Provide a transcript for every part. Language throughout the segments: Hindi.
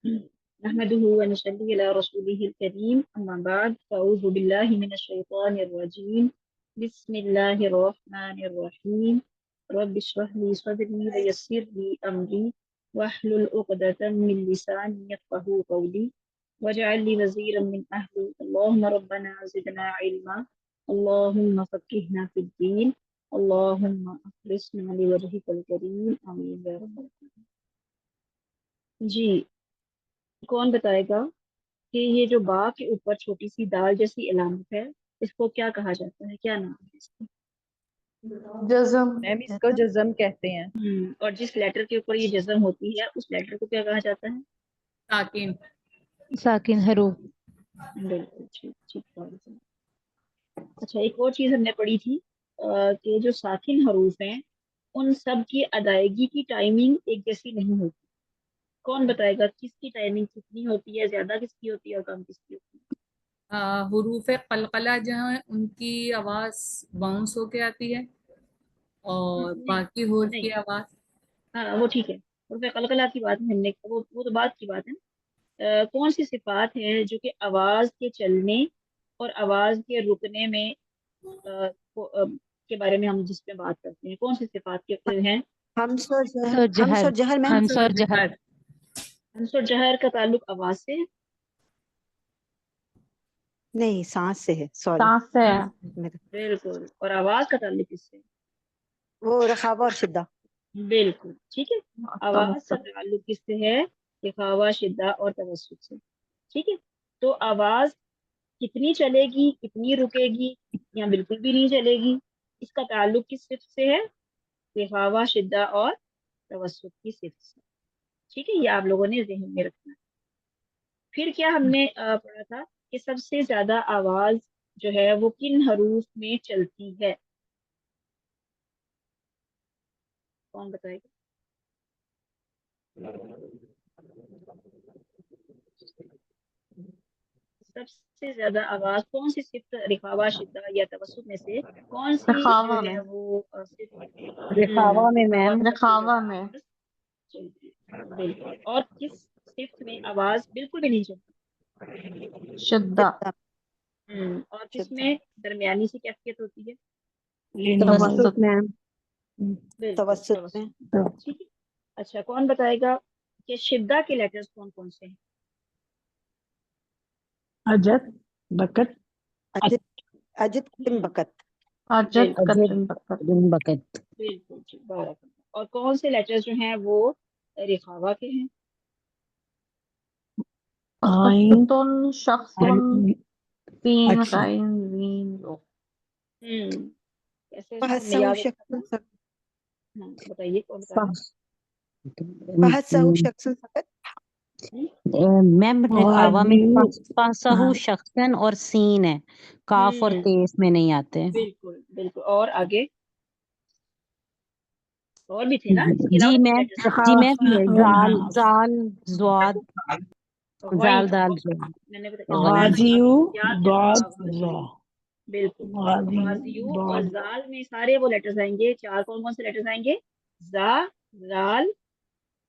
नहमदुहु व नसल्ली अला रसूलिहिल करीम अम्मा बाद फ़अऊज़ु बिल्लाहि मिनश शैतानिर रजीम बिस्मिल्लाहिर रहमानिर रहीम रब्बि इश्रह ली सदरी व यस्सिर ली अमरी वहलुल उक़दतम मिन लिसानी यफ़क़हू क़ौली वजअल ली वज़ीरम मिन अहली अल्लाहुम्मा रब्बना ज़िदना इल्मा अल्लाहुम्मा फ़क़्हिना फ़िद्दीन अल्लाहुम्मा अख़लिसना लिवजहिकल करीम आमीन या रब्बल आलमीन। जी, कौन बताएगा कि ये जो बा के ऊपर छोटी सी दाल जैसी अलामत है, इसको क्या कहा जाता है, क्या नाम है इसका? जज़म। मैम इसको जज़म कहते हैं। और जिस लेटर के ऊपर ये जज़म होती है उस लेटर को क्या कहा जाता है? साकिन। साकिन हरूफ। बिल्कुल ठीक ठीक बात है। अच्छा, एक और चीज हमने पढ़ी थी कि जो साकिन हरूफ हैं उन सब की अदायगी की टाइमिंग एक जैसी नहीं होती। कौन बताएगा किसकी टाइमिंग कितनी होती है, ज्यादा किसकी होती है और कम किसकी होती हुरूफ कलकला जो है उनकी आवाज बाउंस होके आती है है? और नहीं बाकी हुरूफ नहीं, की आवाज। हाँ वो ठीक है, और फिर कलकला की बात हमने वो तो बात की बात है। कौन सी सिफात है जो कि आवाज के चलने और आवाज के रुकने में के बारे में हम जिसमें बात करते हैं, कौन सी सिफात के हैं? हम्स और जहर। और हम्स जहर। और जहर मैम। हंस और जहर। हंस और जहर का ताल्लुक आवाज से है? नहीं, सांस से है, सॉरी। सांस से है। मेरा बिल्कुल, और आवाज का ताल्लुक किससे है? वो रखावा और शिद्दा। बिल्कुल ठीक है, आवाज का तवस्सुत। ताल्लुक किससे है? लिखावा, शिद्दा और तवस्सुत से। ठीक है, तो आवाज कितनी चलेगी, कितनी रुकेगी या बिल्कुल भी नहीं चलेगी, इसका ताल्लुक किस सिर्फ से है? लिखावा, शिद्दा और तवस्सुत की सिर्फ से। ठीक है, ये आप लोगों ने ज़हन में रखना है। फिर क्या हमने पढ़ा था कि सबसे ज्यादा आवाज जो है वो किन हरूफ में चलती है? कौन बताएगा? सबसे ज्यादा आवाज कौन सी सिफ्त, रिखावा, शिद्दा या तवस्सुत में से कौन सी जो रखावा है में। वो रिखावा में रिखावा मैम। में सबसे रखावा ज्यादा में। आवाज चलती है। बिल्कुल, और किस सिफ्त में आवाज बिल्कुल भी नहीं चलती? शुद्धा। शिद्दा। और शिद्दा। किसमें दरमियानी सी कैफियत होती है? तवस्सुत तवस्सुत। मैम। बिल्कुल, तवस्सुत में। तवस्सुत। ठीक है। अच्छा, कौन बताएगा कि शिद्दा के लेटर्स कौन कौन से हैं? अजत, बकत, अजित। अजित बिन बकत। अजत बिल्कुल अजय कतिन बकत। बिन बकत। बिल्कुल ठीक, बारक अल्लाह। और कौन से लेटर्स जो हैं वो रिखावा के हैं? आइन, तुन शख्सुन तीन अच्छा, गाइन वीन लो। कैसे इसको हमने फहस्सहु याद रखा शख्सुन था? सकत। हाँ बताइए, कौन बता रहा फहस्सहु शख्सुन सकत। है? मैम रिखावा में गाजी, फासहू हाँ, शख्सन और सीन है, काफ और हम्म, तेस में नहीं आते। बिल्कुल बिल्कुल, और आगे और भी थे ना, इसके जी अलावा भी मैम। लेटर्स थे। जी रखावा, मैम जाल जाल ज्वाद वही जाल था, दाल वही जो था, मैंने बताया ना, गाजियू, क्या थे गॉड, गाजियू। बिल्कुल, गाजियू, गाजियू और गॉड, जाल में सारे वो लेटर्स आएंगे, चार कौन कौन से लेटर्स आएंगे? जा, जाल,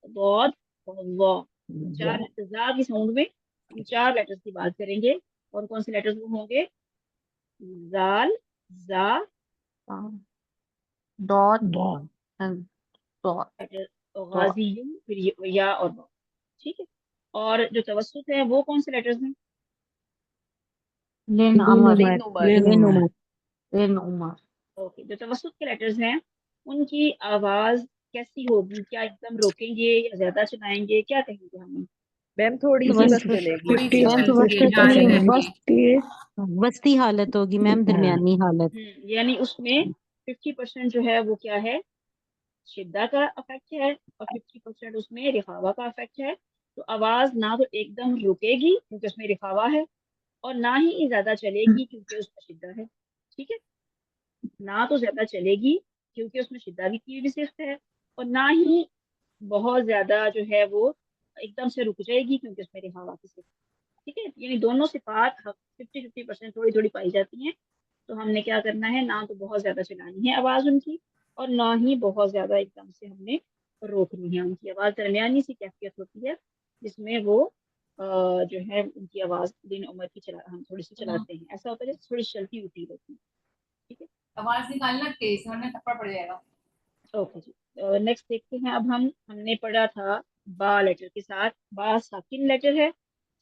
दौद और वॉ। चार, जा की साउंड में हम चार लेटर्स की बात करेंगे। कौन कौन से लेटर्स वो होंगे? जाल, जा, dot god, and dot. Dot. गाजियू, फिर या और वॉ। ठीक है, और जो तवस्सुत है वो कौन से लेटर्स हैं? लिन अमर। लेन उमर। लेन लेनुमर, उमर। लिन उमर। ओके, जो तवस्सुत के लेटर्स हैं उनकी आवाज कैसी होगी? क्या एकदम रोकेंगे या ज्यादा चलाएंगे, क्या कहेंगे हम? मैम थोड़ी सी बस तवस्सुत। चलेगी। फिफ्टी थोड़ी सी मैम चलती है, फिफ्टी ज्यादा नहीं, नहीं। बस के, वस्ती हालत होगी मैम, हाँ, दरमियानी हालत। यानी उसमें 50% जो है वो क्या है? शिद्दा का अफेक्ट है, और 50% उसमें रिखावा का अफेक्ट है। तो आवाज ना तो एकदम रुकेगी क्योंकि उसमें रिखावा है, और ना ही ज्यादा चलेगी क्योंकि उसमें शिद्दा है। ठीक है, ना तो ज्यादा चलेगी क्योंकि उसमें शिद्दा की भी सिफ्त है, और ना ही बहुत ज्यादा जो है वो एकदम से रुक जाएगी क्योंकि उसमें रिहावा की सिफ्त। ठीक है, यानी दोनों सिफात 50-50% थोड़ी थोड़ी पाई जाती हैं। तो हमने क्या करना है, ना तो बहुत ज्यादा चलानी है आवाज उनकी, और ना ही बहुत ज्यादा एकदम से हमने रोकनी है उनकी आवाज, दरमियानी सी कैफियत होती है। जिसमें वो जो है उनकी आवाज दिन उम्र की हम थोड़ी सी चलाते हैं, ऐसा होता है जैसे थोड़ी चलती उठी रहती है। ठीक है, आवाज निकालना तेज, वरना थप्पड़ पड़ जाएगा। ओके जी। नेक्स्ट देखते हैं। अब हमने पढ़ा था बा लेटर के साथ, बा साकिन लेटर है,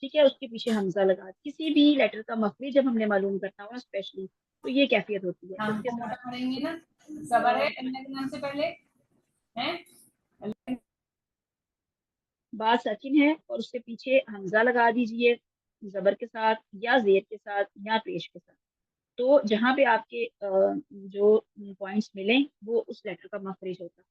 ठीक है, उसके पीछे हमजा लगा। किसी भी लेटर का मखरज जब हमने मालूम करना हो स्पेशली, तो ये कैफियत होती है। नाम इसके को मोटा साथ पढ़ेंगे ना, सबर है अल्लाह के नाम से पहले हैं। बा साकिन है और उसके पीछे हमजा लगा दीजिए, जबर के साथ या जेर के साथ या पेश के साथ। तो जहाँ पे आपके जो पॉइंट्स मिले वो उस लेटर का मखरज होता है।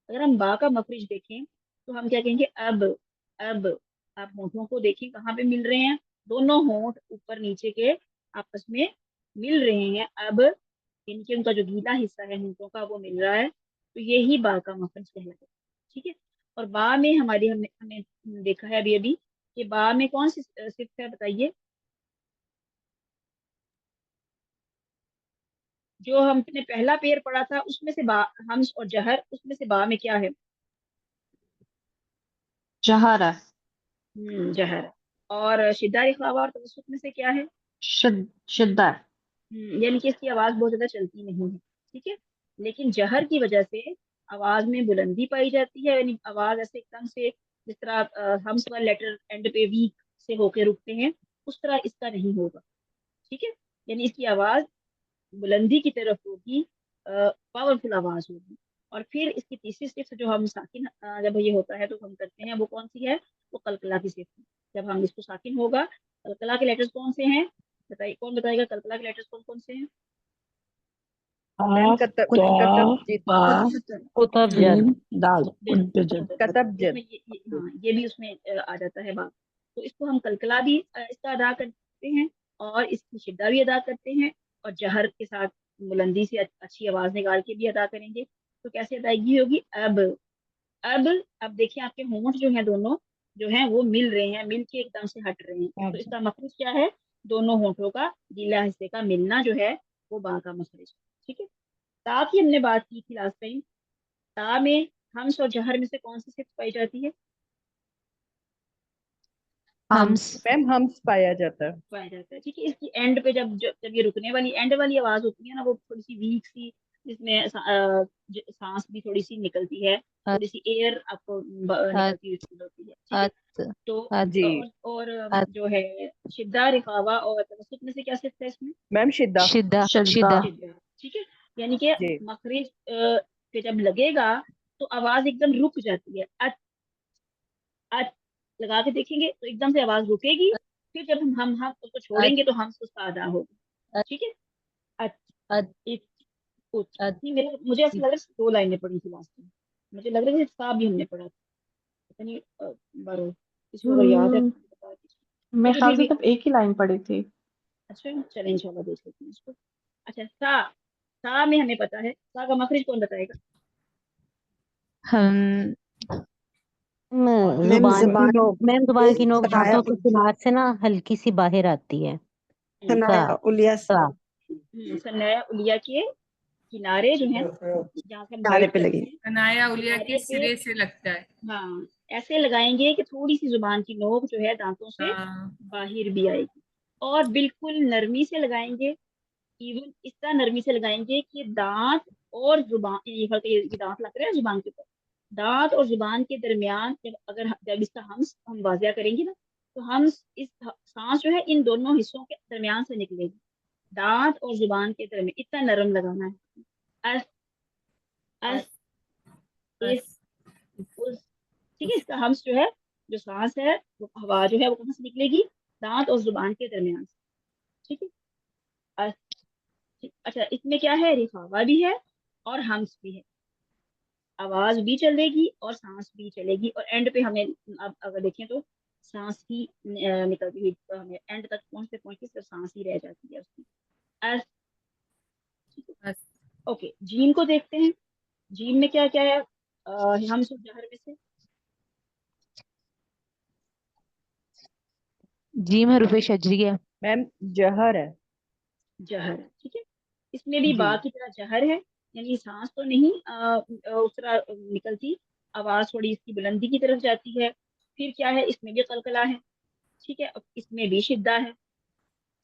अगर हम बा का मखरज देखें तो हम क्या कहेंगे, अब आप होठों को देखें कहाँ पे मिल रहे हैं, दोनों होंठ ऊपर नीचे के आपस में मिल रहे हैं। अब इनके उनका जो गीला हिस्सा है होठों का वो मिल रहा है, तो यही बा का मखरज कहलाता है। ठीक है, और बा में हमारी हमने हमने देखा है अभी अभी कि बा में कौन सी सिफ्त है बताइए। जो हमने पहला पेयर पढ़ा था उसमें से बा, हम्स और जहर, उसमें से बा में क्या है? जहर है। जहर। और शिद्दा इख्लावा और तवस्सुत में से क्या है? शिद्दा है। यानी कि इसकी आवाज बहुत ज्यादा चलती नहीं है। ठीक है, लेकिन जहर की वजह से आवाज में बुलंदी पाई जाती है, यानी आवाज ऐसे एकदम से जिस तरह हम्स वाले लेटर एंड पे वीक से होके रुकते हैं, उस तरह इसका नहीं होगा। ठीक है, यानी इसकी आवाज बुलंदी की तरफ होगी, पावरफुल आवाज होगी। और फिर इसकी तीसरी सिफ्त जो हम साकिन जब ये होता है तो हम करते हैं, वो कौन सी है? वो कलकला की सिफ्त है। जब हम इसको साकिन होगा, कलकला के लेटर्स कौन से हैं? बताइए, कौन बताएगा कलकला के लेटर्स कौन कौन से हैं? मैम काफ का कतब बा कुतब जद। जीम दाल बिल्कुल उद्दजद। कतब इसमें जद। हाँ, ये भी उसमें आ जाता है बात। तो इसको हम कलकला भी इसका अदा करते हैं और इसकी शिद्दा भी अदा करते हैं, और जहर के साथ बुलंदी से अच्छी आवाज निकाल के भी अदा करेंगे। तो कैसे अदायगी होगी? अब अब देखिए आपके होंठ जो हैं दोनों जो हैं वो मिल रहे हैं, मिल के एकदम से हट रहे हैं, तो इसका मखरज क्या है? दोनों होंठों का गीला हिस्से का मिलना जो है वो बा का मखरज। ठीक है, ता की हमने बात की थी लास्ट टाइम। ता में हम्स और जहर में से कौन सी सिफ्त पाई जाती है? हम्स। मैम हम्स पाया जाता है। पाया जाता है। ठीक है, इसकी एंड पे जब ये रुकने वाली एंड वाली आवाज होती है ना, वो थोड़ी सी वीक सी, जिसमें सांस भी थोड़ी सी निकलती है, थोड़ी सी एयर आपको निकलती हुई feel होती है। ठीक है, तो जी और जो है शिद्दा रिखावा और तवस्सुत में से क्या सिफ्त है इसमें? मैम शिद्दा। शिद्दा। शिद्दा। शिद्दा। ठीक है, यानी कि जी मखरज पे जब लगेगा तो आवाज एकदम रुक जाती है। आज लगा के देखेंगे तो एकदम से आवाज रुकेगी, फिर जब हम उसको छोड़ेंगे तो हम उसका अदा होगा। ठीक है, अच, इत, उच। नहीं, मेरे मुझे ऐसा लग रहा है 2 लाइनें पढ़ी थी लास्ट में, मुझे लग रहा है सा भी हमने पढ़ा था, पता नहीं बारो किसी को अगर याद है तो बता दीजिए। मेरे चलिए ख्याल फिर से भी तब एक ही लाइन पड़ी थी। अच्छा चलें इंशाल्लाह देख लेते हैं इसको। अच्छा, सा में हमें पता है, सा का मखरज कौन बताएगा? हम मैम जुबान की जबान नोक, मैम जुबान की नोक सनाया दांतों के किनार से ना हल्की सी बाहर आती है। हम्म, सा। सनाया उलिया सा। सन्नाया उलिया के किनारे जो है, जहाँ से हम किनारे बाइट पे करते लगी। हैं, अनाया उलिया के किनारे पे, सिरे से लगता है। हाँ, ऐसे लगाएंगे कि थोड़ी सी जुबान की नोक जो है दांतों से हाँ। बाहर भी आएगी, और बिल्कुल नरमी से लगाएंगे। इवन इस तरह नरमी से लगाएंगे कि दांत और जुबान, ये दांत लग रहा है जुबान के ऊपर, दांत और जुबान के दरमियान जब इसका हम वाजिया करेंगे ना, तो हम इस सांस जो है इन दोनों हिस्सों के दरमियान से निकलेगी, दांत और जुबान के दरमियान इतना नरम लगाना है। अस अस इस बस। उस। ठीक है, इसका हम्स जो है, जो सांस है, वो हवा जो है वो कहाँ से निकलेगी? दांत और जुबान के दरमियान से। ठीक है, अ- अच्छा, इसमें क्या है? रिखावा भी है और हम्स भी है, आवाज भी चलेगी और सांस भी चलेगी, और एंड पे हमें, अब अगर देखें तो सांस ही निकलती हुई, तो हमें एंड तक पहुंचते पहुंचते सिर्फ सांस ही रह जाती है उसकी। अस। ठीक है, बस। ओके, जीम को देखते हैं। जीम में क्या क्या है? हम्स और जहर में से जी में रुपए शजरी है। मैम जहर है। जहर है। ठीक है, इसमें भी जी बा की तरह जहर है, यानी सांस तो नहीं उस तरह निकलती, आवाज थोड़ी इसकी बुलंदी की तरफ जाती है, फिर क्या है, इसमें भी कलकला है, ठीक है, अब इसमें भी शिद्दा है,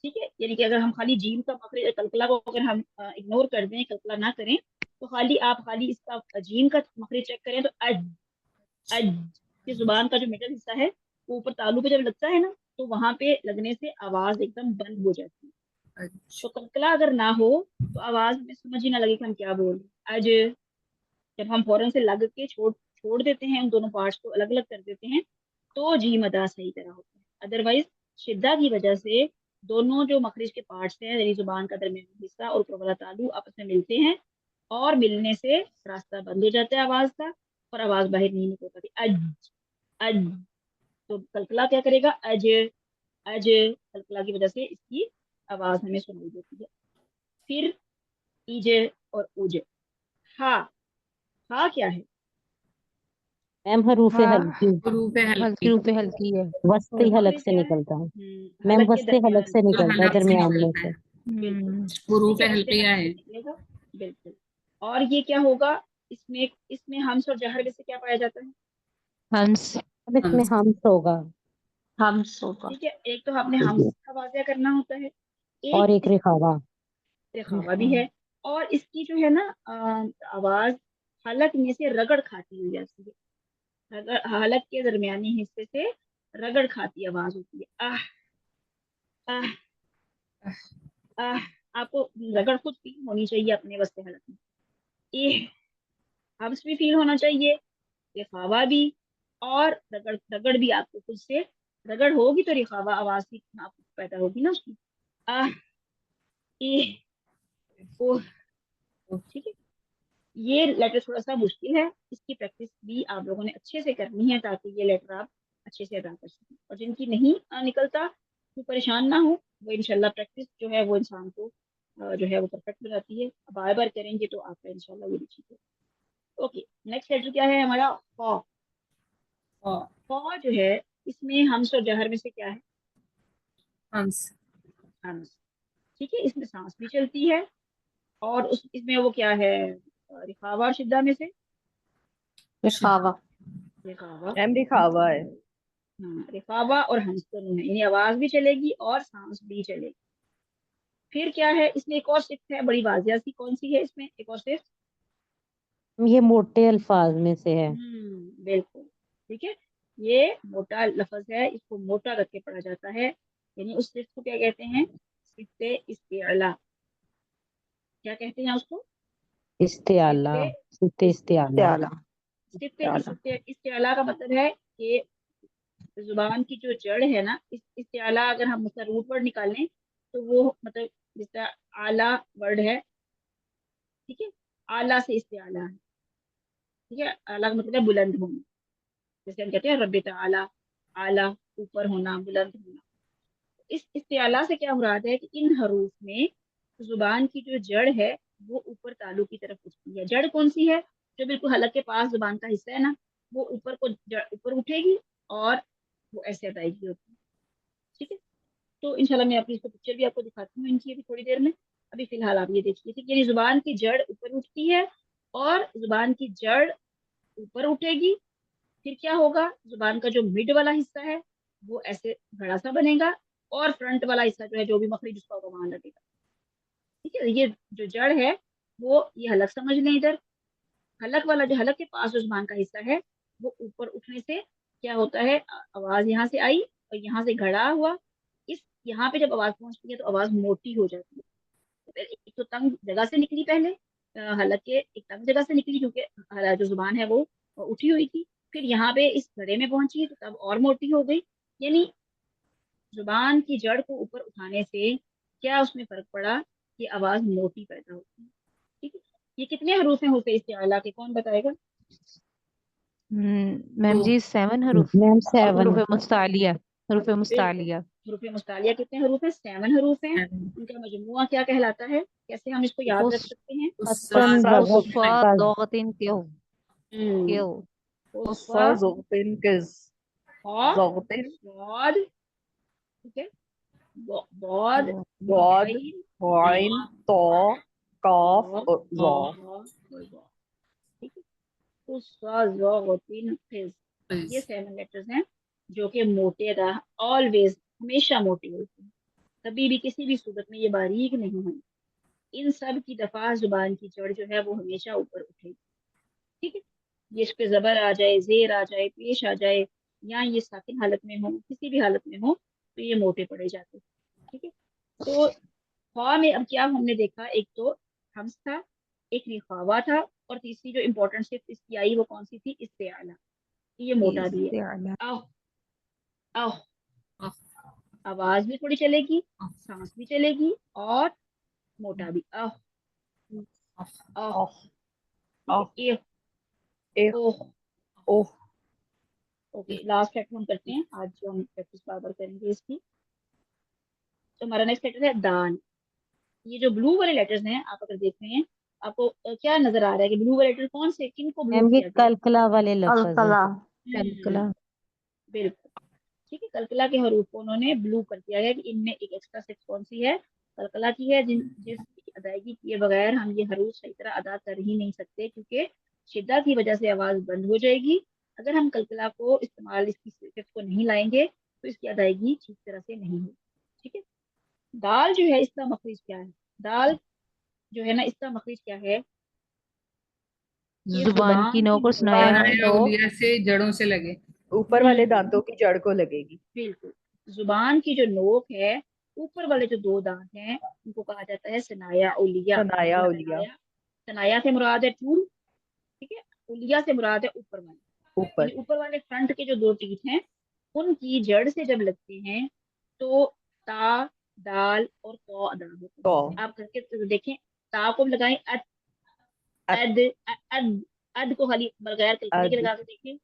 ठीक है। यानी कि अगर हम खाली जीम का मखरज कलकला को अगर हम इग्नोर कर दें, कलकला ना करें, तो खाली इसका जीम का मखरज चेक करें तो अज, अज की जुबान का जो मिडल हिस्सा है वो ऊपर तालू पे जब लगता है ना, तो वहां पे लगने से आवाज एकदम बंद हो जाती है। तो अच्छा। कलकला अगर ना हो तो आवाज में समझ ही ना लगे कि हम क्या बोल रहे हैं। अज, जब हम फौरन से लग के छोड़ छोड़ देते हैं, उन दोनों पार्ट्स को अलग अलग कर देते हैं, तो जीम अदा सही तरह होता है। अदरवाइज शिद्दा की वजह से दोनों जो मखरिज के पार्ट्स हैं, यानी जुबान का दरमियानी हिस्सा और ऊपर वाला तालू आपस में मिलते हैं, और मिलने से रास्ता बंद हो जाता है आवाज का, और आवाज बाहर नहीं निकल पाती। अज, अज, तो कलकला क्या करेगा, अज, अज, कलकला की वजह से इसकी आवाज हमें सुनाई देती है। फिर इज और उज। हा, हा क्या है, मैम हरूफ हाँ हल्की, हरूफ हल्की। हल्की रूपे हल्की है, वस्ती वहाँ हलक पे से क्या है, निकलता है। मैम हलक के वस्ती हलक दरमियान, से जो निकलता है, हलक से दरमियान में निकलता से। है, बिल्कुल, हरूफ ठीक है, वस्ते हल्किया हलक से है। निकलेगा, बिल्कुल। और ये क्या होगा, इसमें इसमें हम्स और जहर में से क्या पाया जाता है, हंस, अब इसमें हम्स। हम्स होगा हम सोगा ठीक है। एक तो आपने हम्स का वाज़िया करना होता है, और एक एक रिखावा। रिखावा भी है, और इसकी जो है ना आवाज हलक में से रगड़ खाती हुई जाती है, रगड़, हलक के दरमियानी हिस्से से रगड़ खाती आवाज होती है। आह, आह, आह, आपको रगड़ खुद फील होनी चाहिए अपने वस्ते हलक में, ये हब्स भी फील होना चाहिए, रिखावा भी, और रगड़, रगड़ भी आपको खुद से, रगड़ होगी तो रिखावा आवाज भी आपको पैदा होगी ना उसकी। आह, ए, ओह, ठीक है। ये लेटर थोड़ा सा मुश्किल है, इसकी प्रैक्टिस भी आप लोगों ने अच्छे से करनी है, ताकि ये लेटर आप अच्छे से अदा कर सकें। और जिनकी नहीं निकलता वो परेशान ना हो, वो इंशाल्लाह प्रैक्टिस जो है वो इंसान को जो है वो परफेक्ट बनाती है। बार बार करेंगे तो आपका इंशाल्लाह ये भी ठीक है। ओके, नेक्स्ट लेटर क्या है हमारा, फॉ। और फॉ जो है, इसमें हम्स और जहर में से क्या है, हंस। हम्स, ठीक है। इसमें सांस भी चलती है, और उस इसमें वो क्या है, रिखावा और शिद्दा में से दिखावा रिखावा, मैम रिखावा है। हाँ, रिखावा और हंस दोनों है, यानी आवाज भी चलेगी और सांस भी चलेगी। फिर क्या है, इसमें एक और सिफ्त है बड़ी वाजिया सी, कौन सी है इसमें एक और सिफ्त, ये मोटे अल्फाज में से है। बिल्कुल, ठीक है। ये मोटा लफ्ज है, इसको मोटा करके पढ़ा जाता है, यानी उस सिफ्त को क्या कहते हैं, सिफ्त इस्तिअला, क्या कहते हैं उसको, इस्तिआला, सिफ्त सिते इस्तिआला। प्याला सिफ्त प्याला इस्तिअला का मतलब है कि जुबान की जो जड़ है ना, इस इस्तिआला अगर हम उसका रूट वर्ड निकालें तो वो मतलब जिसका आला वर्ड है, ठीक है, आला से इस्तिआला है, ठीक है। आला का मतलब है बुलंद होना, जैसे हम कहते हैं रब्बे आला, आला ऊपर होना, बुलंद होना। इस इस्तिआला से क्या मुराद है कि इन हरूफ में जुबान की जो जड़ है वो ऊपर तालू की तरफ उठती है। जड़ कौन सी है, जो बिल्कुल हलक के पास जुबान का हिस्सा है ना, वो ऊपर को ऊपर उठेगी, और वो ऐसे अदायगी होती है, ठीक है। तो इंशाल्लाह मैं अपनी इसको पिक्चर भी आपको दिखाती हूँ इनकी अभी थोड़ी देर में। अभी फिलहाल आप ये देखिए, ठीक है, यानी जुबान की जड़ ऊपर उठती है, और जुबान की जड़ ऊपर उठेगी, फिर क्या होगा, जुबान का जो मिड वाला हिस्सा है वो ऐसे घड़ा सा बनेगा, और फ्रंट वाला हिस्सा जो है, जो भी मखरज उसका होगा वहां लगेगा, ठीक है। ये जो जड़ है वो, ये हलक समझ लें इधर, हलक वाला जो हलक के पास जो जुबान का हिस्सा है वो ऊपर उठने से क्या होता है, आवाज यहाँ से आई और यहाँ से घड़ा हुआ, इस यहाँ पे जब आवाज पहुंचती है तो आवाज मोटी हो जाती है। तो एक तो तंग जगह से निकली पहले, हलक के एक तंग जगह से निकली, क्योंकि जो जुबान है वो उठी हुई थी, फिर यहाँ पे इस घड़े में पहुंची तो तब और मोटी हो गई। यानी जुबान की जड़ को ऊपर उठाने से क्या उसमें फर्क पड़ा कि आवाज मोटी पैदा होती है, ठीक है। ये कितने हरूफ हैं हुर्फ इस्तिआला के, कौन बताएगा, मैम दो। जी 7 हरूफ। मैम 7 हरूफ मुस्तालिया, हरूफ बिल्कुल। मुस्तालिया। हरूफ मुस्तालिया कितने हरूफ हैं, 7 हरूफ हैं। उनका मजमुआ क्या कहलाता है, कैसे हम इसको याद रख उस सकते हैं, असन उस्सा वगत ज़ुबिन का ज़ौगतिन क्यों हम्म, क्यों। उस्सा ज़ुबिन किस और ज़ौगतिन स्वाद, ठीक है, बाद, बाद आइन, वाइन तो काफ और और ज़ौ। ठीक है। तो सा, ज़, ग़, तीन, क़िज़, ये इस 7 लेटर्स हैं जो कि मोटे अदा ऑलवेज हमेशा मोटे होते हैं, कभी भी किसी भी सूरत में ये बारीक नहीं होंगे। इन सब की दफा जुबान की जड़ जो है वो हमेशा ऊपर उठेगी। ठीक है, ये इस पे जबर आ जाए, जेर आ जाए, पेश आ जाए, या ये साकिन हालत में हो, किसी भी हालत में हो, तो ये मोटे पड़े जाते हैं। ठीक है, तो ख्वा में अब क्या हमने देखा, एक तो हम्स था, एक रिखावा था, और तीसरी जो इम्पोर्टेंट शिफ्ट इसकी आई वो कौन सी थी, इससे आला। ये मोटा भी है। इस्तिअला आह, आह, अह, आवाज भी थोड़ी चलेगी, अह, सांस भी चलेगी, और मोटा भी। आह, अह, आह। ऑफ ठीक ऑफ है, एह, ए ओह। ओह ओके, लास्ट लेटर हम करते हैं आज, जो हम प्रैक्टिस बार बार करेंगे इसकी। तो हमारा नेक्स्ट लेटर है दान। ये जो ब्लू वाले लेटर्स हैं, आप अगर देख रहे हैं, आपको क्या नजर आ रहा है कि ब्लू वाले लेटर कौन से, किन को ब्लू मैम ये किया गया है? कलकला वाले लफ्ज हैं। कलकला। कलकला बिल्कुल। ठीक है, कलकला के हरूफ को उन्होंने ब्लू कर दिया है कि इनमें एक एक्स्ट्रा शिफ्ट कौन सी है, कलकला की है, जिसकी अदायगी किए बगैर हम ये हरूफ सही तरह अदा कर ही नहीं सकते, क्योंकि शिद्दा की वजह से आवाज बंद हो जाएगी। अगर हम कलकला को इस्तेमाल, इसकी शिफ्ट को नहीं लाएंगे, तो इसकी अदायगी ठीक तरह से नहीं होगी। ठीक है, दाल जो है इसका मखरिज क्या है, दाल जो है ना इसका मखरिज क्या है, ये जुबान की जुबान की नोक और नोक सुनाया सनाया तो उलिया से जड़ों से लगे। ऊपर वाले दांतों की जड़ को लगेगी। बिल्कुल, जुबान की जो नोक है, ऊपर वाले जो दो दांत हैं, उनको कहा जाता है सनाया उलिया। सनाया उलिया सनाया, सनाया से मुराद है टूल। ठीक है, उलिया से मुराद है ऊपर वाले, ऊपर यानी ऊपर वाले फ्रंट के जो दो टीथ हैं, उनकी जड़ से जब लगते हैं, तो ता, दाल और कौ अदा होते तो हैं। आप करके तो देखें, ता को लगाएं अद, अत अद, अद, अद को खाली बगैर कल्पने के अद लगा के देखें,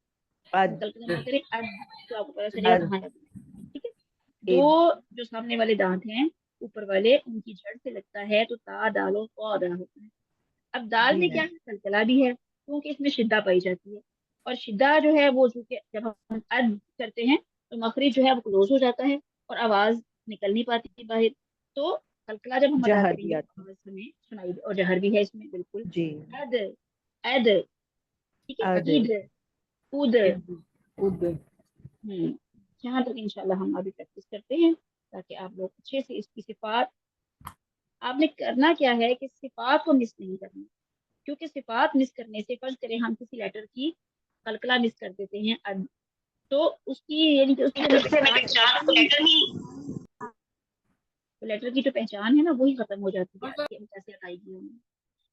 अद कल्पना ना करें, अद, तो आपको पता चलेगा अद कहाँ लगना है। ठीक है, इद दो जो सामने वाले दांत हैं ऊपर वाले, उनकी जड़ से लगता है, तो ता, दाल और कौ अदा होता है। अब दाल जी में क्या मैम है, कलकला भी है, क्योंकि इसमें शिद्दा पाई जाती है, और शिद्दा जो है वो चूंकि जब हम अद करते हैं, तो मखरिज जो है वो क्लोज हो जाता है, और आवाज निकल नहीं पाती बाहर। तो कलकला जब हम अदा जहर भी करेंगे, आती आवाज हमें सुनाई, और जहर भी है इसमें बिल्कुल। जी अद, अद, ठीक है, अद ईद, उद। इद, उद। यहाँ तक इंशाल्लाह हम अभी प्रैक्टिस करते हैं, ताकि आप लोग अच्छे से इसकी सिफात, आपने करना क्या है कि सिफात को मिस नहीं करना, क्योंकि सिफात मिस करने से, फर्ज करें हम किसी लेटर की कलकला मिस कर देते हैं अद, तो उसकी यानी कि उसकी हमें पहचान, लेटर की जो पहचान है ना, वही खत्म हो जाती है कि हम कैसे अदायगी होंगी।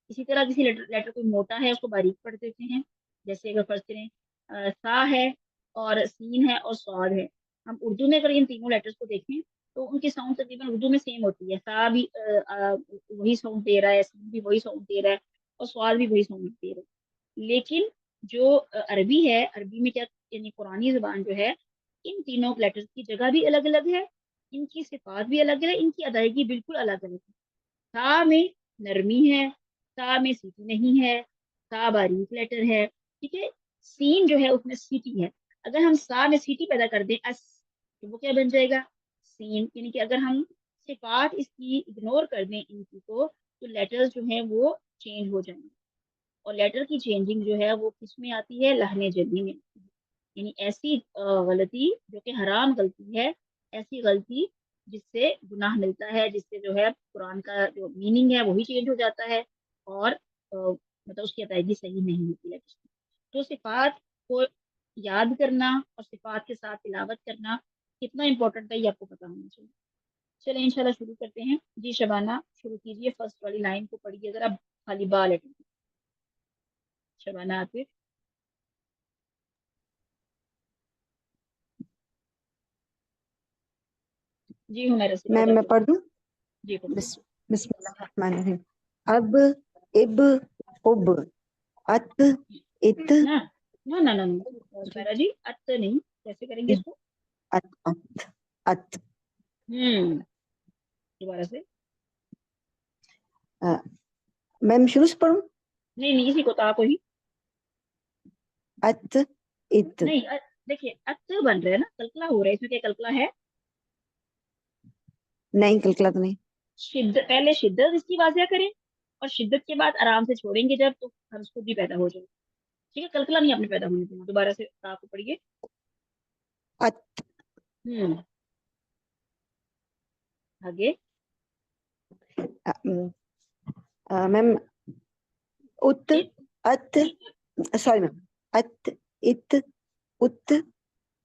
इसी तरह किसी लेटर कोई मोटा है, उसको बारीक पढ़ देते हैं। जैसे अगर फर्ज करें सा है, और सीन है, और स्वाद है। हम उर्दू में अगर इन तीनों लेटर्स को देखें, तो उनकी साउंड तकरीबन उर्दू में सेम होती है। सा भी वही साउंड दे रहा है, सीन भी वही साउंड दे रहा है, और स्वाद भी वही साउंड दे रहा है। लेकिन जो अरबी है, अरबी में क्या, यानी पुरानी जुबान जो है, इन तीनों लेटर्स की जगह भी अलग अलग है, इनकी सिफात भी अलग है, इनकी अदायगी बिल्कुल अलग अलग है। सा में नरमी है, सा में सीटी नहीं है, सा बारीक लेटर है। ठीक है, सीन जो है उसमें सीटी है। अगर हम सा में सीटी पैदा कर दें अस, तो वो क्या बन जाएगा, सीन। यानी कि अगर हम सिफात इसकी इग्नोर कर दें इनकी को, तो लेटर्स जो हैं वो चेंज हो जाएंगे। और लेटर की चेंजिंग जो है वो किस में आती है, लहने जली में आती है। यानी ऐसी गलती जो कि हराम गलती है, ऐसी गलती जिससे गुनाह मिलता है, जिससे जो है कुरान का जो मीनिंग है वही चेंज हो जाता है, और मतलब उसकी अदायगी सही नहीं होती है। तो सिफात को याद करना और सिफात के साथ तिलावत करना कितना इंपॉर्टेंट है, ये आपको पता होना चाहिए। चलिए इंशाल्लाह शुरू करते हैं। जी शबाना, शुरू कीजिए, फर्स्ट वाली लाइन को पढ़िए जरा, खाली बा लेटर। शबाना आतिफ। जी हुमैरा से मैम मैं पढ़ दूं? जी पढ़िए। बिस्मिल्लाहिर्रहमानिर्रहीम। अब, इब, उब, अत, इत, ना ना ना ना ना, हुमैरा जी अत नहीं, कैसे करेंगे इसको? अत, अत, अत। दोबारा से। अ, मैम शुरू से पढ़ूं? नहीं नहीं, इसी को ता को ही। अत, इत। नहीं देखिए, अत बन रहा है ना, कलकला हो रहा है, इसमें क्या कलकला है? नहीं, कलकला तो नहीं। पहले शिद्दत इसकी वाजिया करें, और शिद्दत के बाद आराम से छोड़ेंगे जब, तो हर्ज खुद भी पैदा हो जाए। ठीक है, कलकला नहीं आपने पैदा होने देना। दोबारा से ता को पढ़िए। अत, आगे मैम उत इत, अत सॉरी मैम अत इत उत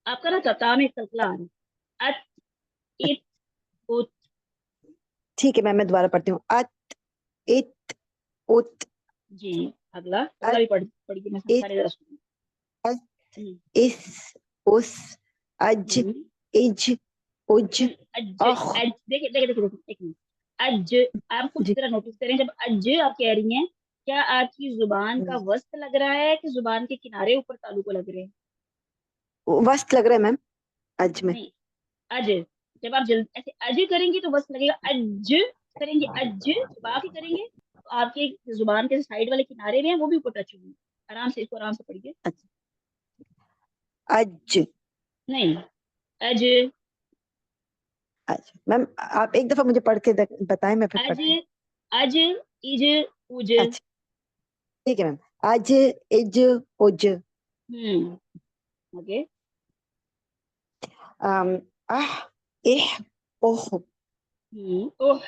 आपका ना तता में कलकला आ रहा है। अत इत उत। ठीक है मैम, मैं दोबारा पढ़ती हूँ। अत इत उत जी अगला अगला भी पढ़िए, मैं इत सारे जरा सुनिए। अत हम्म, इस उस अज हम्म, इज उज अज अख अज देखिए देखिए देखिए देखिए, एक मिनट। अज, आप खुद जी जरा नोटिस करें, जब अज आप कह रही हैं, क्या आपकी जुबान का वस्त लग रहा है कि जुबान के किनारे ऊपर तालु को लग रहे हैं? वस्त लग रहा है मैम अज में। नहीं, अज, जब आप जल्द ऐसे अज करेंगे तो वस्त लगेगा। अज करेंगे, अज चबा के करेंगे तो आपके जुबान के साइड वाले किनारे में है वो भी ऊपर टच होंगे। आराम से, इसको आराम से पढ़िए। अज नहीं, अज अज मैम आप एक दफा मुझे पढ़ के बताएं, मैं फिर अज पढ़ती हूँ। अज इज उज। अच्छा ठीक है मैम। अज इज उज ओके। आह इह ओह ओह,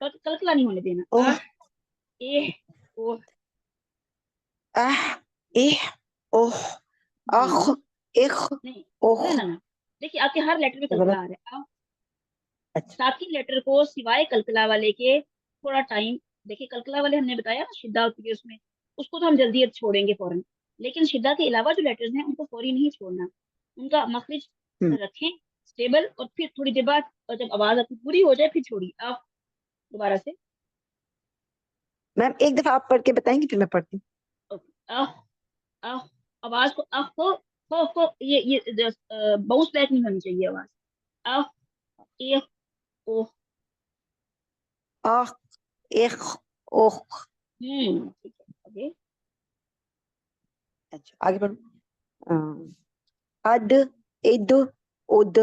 कलकला नहीं होने देना। ओह आह एह ओह। आह इह ओह अख हम्म, इख नहीं, ओह। ना ना, देखिए आपके हर लेटर में कलकला गलत। आ रहा है। अच्छा साकिन लेटर को सिवाय कलकला वाले के थोड़ा टाइम, देखिए कलकला वाले हमने बताया ना, शिद्दा होती है उसमें, उसको तो हम जल्दी अब छोड़ेंगे फौरन। लेकिन शिद्दा के अलावा जो लेटर्स हैं उनको फौरी नहीं छोड़ना, उनका मखरिज हम्म रखें स्टेबल, और फिर थोड़ी देर बाद, और जब आवाज आपकी पूरी हो जाए फिर छोड़िए आप दोबारा से। मैम एक दफा आप पढ़ के बताएंगे, फिर मैं पढ़ती हूँ। ओके। अह अह, आवाज को अह हो, ये बाउंस बैक नहीं होनी चाहिए आवाज। अह एह ओह। आह इख ओह। ठीक है, ओके। अच्छा आगे बढ़ो। अद इद उद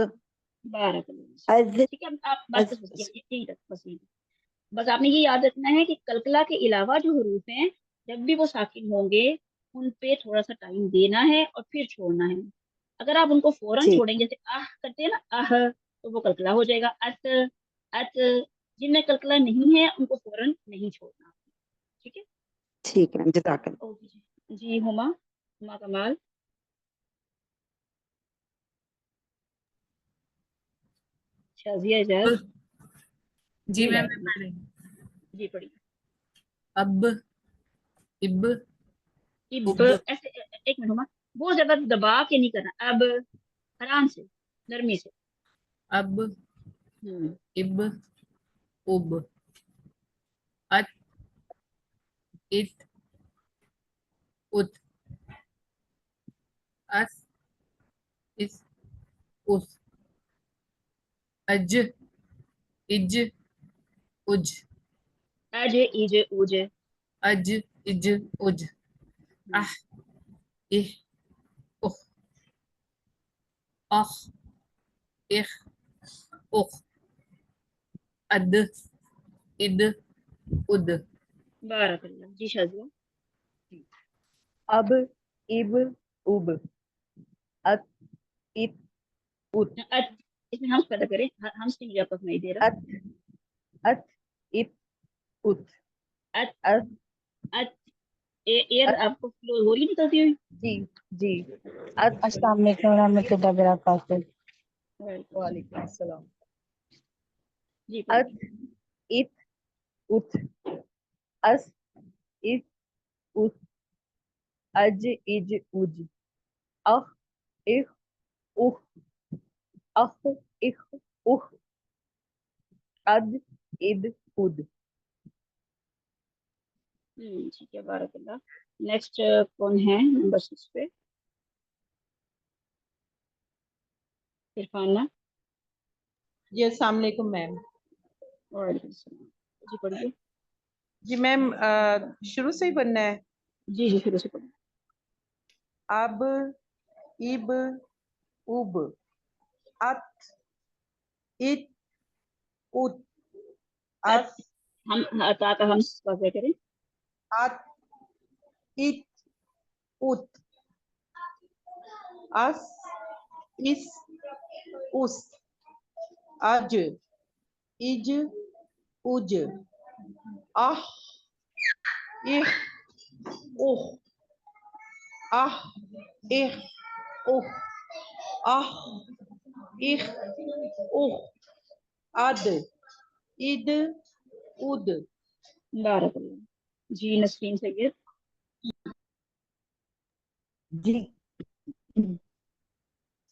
बारह, अज ठीक है। अब आप बस अज बस बस यही तक, बस यही तक। बस आपने ये याद रखना है कि कलकला के अलावा जो हरूफ हैं, जब भी वो साकिन होंगे उन पे थोड़ा सा टाइम देना है और फिर छोड़ना है। अगर आप उनको फौरन ठीक छोड़ेंगे, जैसे आह करते हैं ना, आह, तो वो कलकला हो जाएगा। अत अत, जिनमें कलकला नहीं है उनको फौरन नहीं छोड़ना। ठीक है। ठीक है मैम, जज़ाकल्लाह। ओके जी। जी हुमा, हुमा कमाल। शाजिया एजाज। जी जी मैम, मैं बारह। पढ़ रही हूँ। जी पढ़िए। अब, इब, इब, उब, ऐसे एक मिनट हुमा, बहुत ज्यादा दबा के नहीं करना। अब आराम से, नरमी से। अब, हम्म इब, उब, अत, इत, उत, अस, इस, उस, अज, इज, उज, अज इज उज। अज, इज, उज, आह, इह, उह, अख, इख, उख, अद, इद, उद। बारकल्ला। जी शाजिया। अब इब उब अत इत उत अत, इसमें हम पैदा करें, हम से मुझे आपका सुनाई दे रहा। अत अत इत उत अत अत अत, एयर अत आपको फ्लो हो रही निकलती हुई। जी जी अत अस्सलाम वालेकुम रहमतुल्लाहि व बरकातहू। वालेकुम अस्सलाम। जी अत पढ़िए। इत उत अस इस उस अज इज उज अख इख उख अख इख उख अद इद उद। ठीक है, बारकल्ला। नेक्स्ट कौन है नंबर 6 पे? इरफाना। अस्सलाम वालेकुम मैम। वालेकुम सलाम। जी पढ़िए। जी मैम, शुरू से ही बनना है। जी जी शुरू से पढ़िए। अब, इब, उब, अत, इत, उत, अत, अस, हम अता का हम वाक़या करें। अत, इत, उत, अस, इस, उस अज इज उज आह इह उह आह इह उह आह इह उह अद इद उद। बारकल्लाह। जी नसरीन सैयद। जी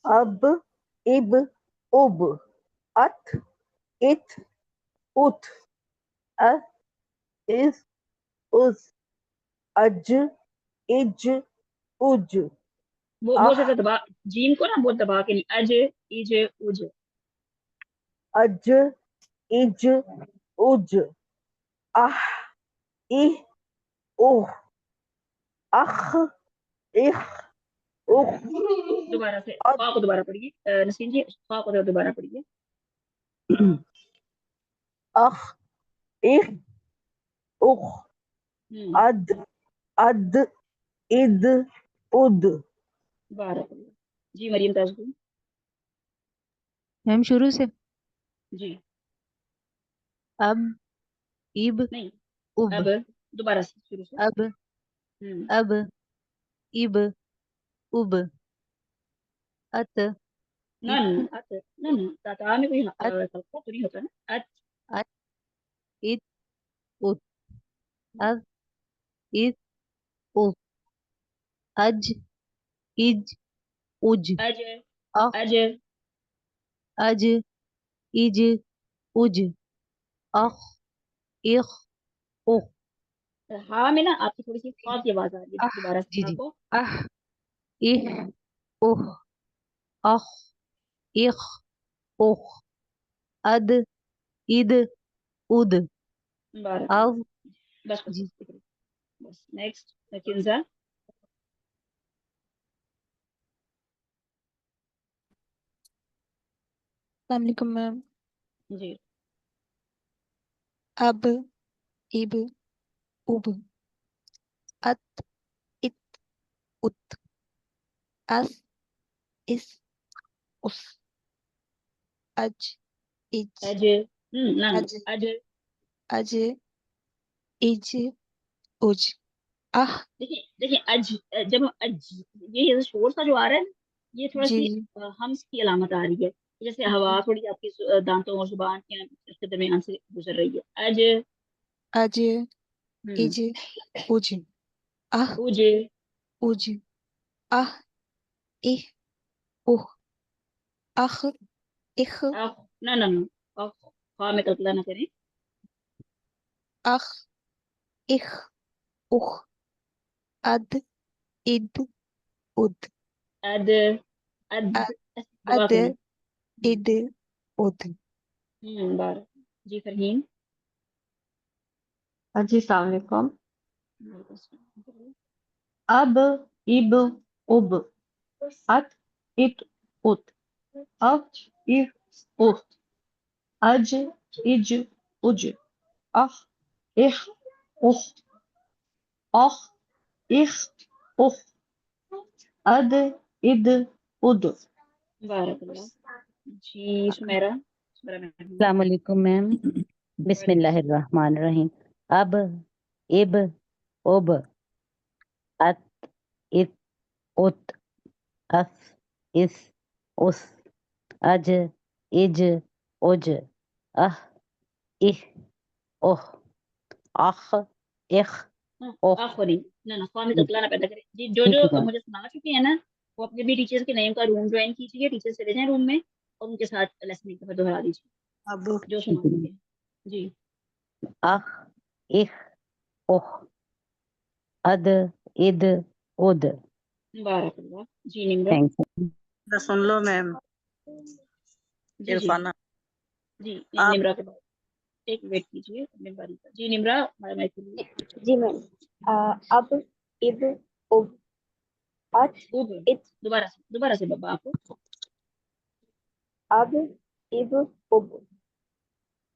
अब इब उब अत इत उत अ इस उस अज इज उज वो आह ज्यादा दबा, जीम को ना बहुत दबा के नहीं, अज इज उज। अज इज उज आह इह उह अख इह उह दोबारा से अद खा को दोबारा पढ़िए नसीम जी, खा को दोबारा पढ़िए। अख इह उह अद अद इद उद। बारकल्लाह। जी मरियम ताजगुल। मैम शुरू से जी अब इब नहीं, उब अब दोबारा से शुरू से। अब अब इब उब अत ना इत ना अत ना ना ताता में कोई अत हल्का तो नहीं होता ना। अत अत इत उत अज इज उज अज इज उज अज अख अज अज इज उज अख इख उख हाँ में ना आपकी थोड़ी सी खा की आवाज आ रही है, अह दोबारा से जी खा जी को। अह इह उह अख इख उख अद इद उद बारकल्लाह। अव बस बस जी बस बस नेक्स्ट किंजा। अस्सलामुअलैकुम मैम। जी अब इब उब अत इत उत अस इस उस अज इज अज ना ना अज अज। अज इज उज आह देखिए देखिए अज, जब हम अज, ये शोर सा जो आ रहा है ना, ये थोड़ा जी सी जी हम्स की अलामत आ रही है, जैसे हवा थोड़ी आपकी दांतों और जुबान के इसके दरमियान से गुजर रही है। अज अज इज उज आह उज उज आह इह उह अख इख अख ना ना ना अख, खा में कल्पना ना करें। अख इख उख अद इद उद अद अद अ- दबा अद के नहीं। इद उद। बार जी फरहीन। जी अस्सलाम वालेकुम। अब इब उब अत इत उत अव इह उह अज इज उज अह इह उह अह इह उह अद इद उद। बारकल्लाह। जी सुमेरा, सुमेरा मैम। अस्सलाम वालेकुम मैम। बिस्मिल्लाहिर्रहमानिर्रहीम। अब इब उब अत इत उत अस इस उस अज इज उज अह इह उह अख इख उख। आखिरी ना ना ख्वाह में जी कतला ना पैदा करें जी। जो ठीक है जो मैम। मुझे सुना चुके हैं ना, वो अपने भी टीचर्स के नेम का रूम ज्वाइन कीजिए, टीचर चले जाएं रूम में और उनके साथ लेसन एक दफा दोहरा दीजिए अब जो ठीक सुना है चुके मैम। हैं। जी अख इख उख अद इद उद। बारकल्लाह। जी निम्रा। Thank you. सुन लो मैम। जी जी इरफाना जी आप निम्रा के बाद एक वेट कीजिए अपने बारी का। जी निम्रा हमारा माइक के लिए। जी मैम। अब इब उब अत उब इत दोबारा से बाबा आपको। अब इब उब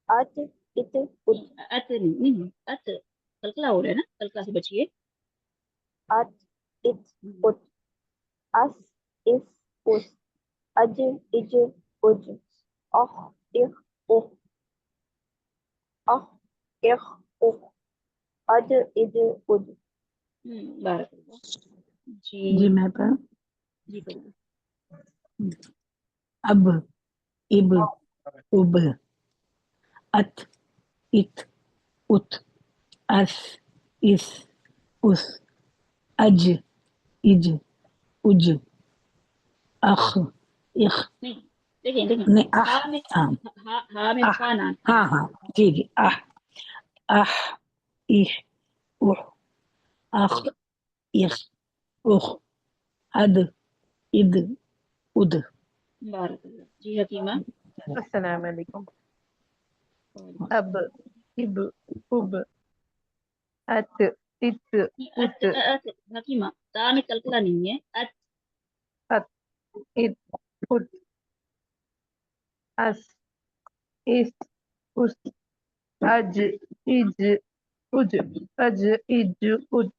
अत इत उत अत नहीं अत, कलकला हो रहा है ना, कलकला से बचिए। अत इत उत अस इस उस अज इज उज अख इख उख अख इख उख अद इद उद बारक जी जी मैं पर जी पढ़िए। अब इब उब अत इत उत अस इस उस अज इज उज अख इख नहीं देखिए देखिए, नहीं आह हा में हाँ हा में आह फा ना हाँ हाँ जी जी आह आह इह उह अख इख उख अद इद उद बारक जी हकीमा। अस्सलाम वालेकुम। अब इब उब अत इत उत हकीमा ता में कलकला नहीं है। अत इत उत अस इस उस अज इज उज अज इज उज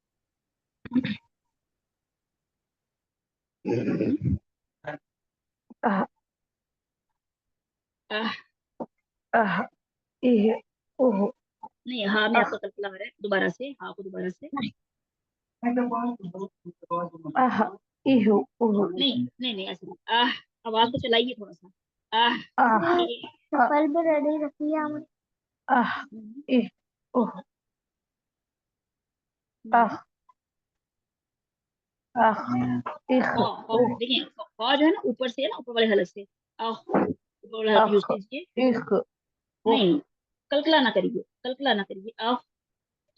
आह आह आह इह उह नहीं, हा में आह आपका कलकला आ रहा है, दोबारा से हा को दोबारा से। आह इह उह नहीं नहीं नहीं, ऐसे नहीं। आह, आवाज को चलाइए थोड़ा सा। आह आह बल्ब रेडी रखिए आप। आह इह उह आह आह इह उह देखिए फा जो है ना ऊपर से है ना, ऊपर वाले हलक से। आह, ऊपर वाला हलक यूज आह कीजिए। इह उह नहीं, कलकला ना करिए, कलकला ना करिए। आह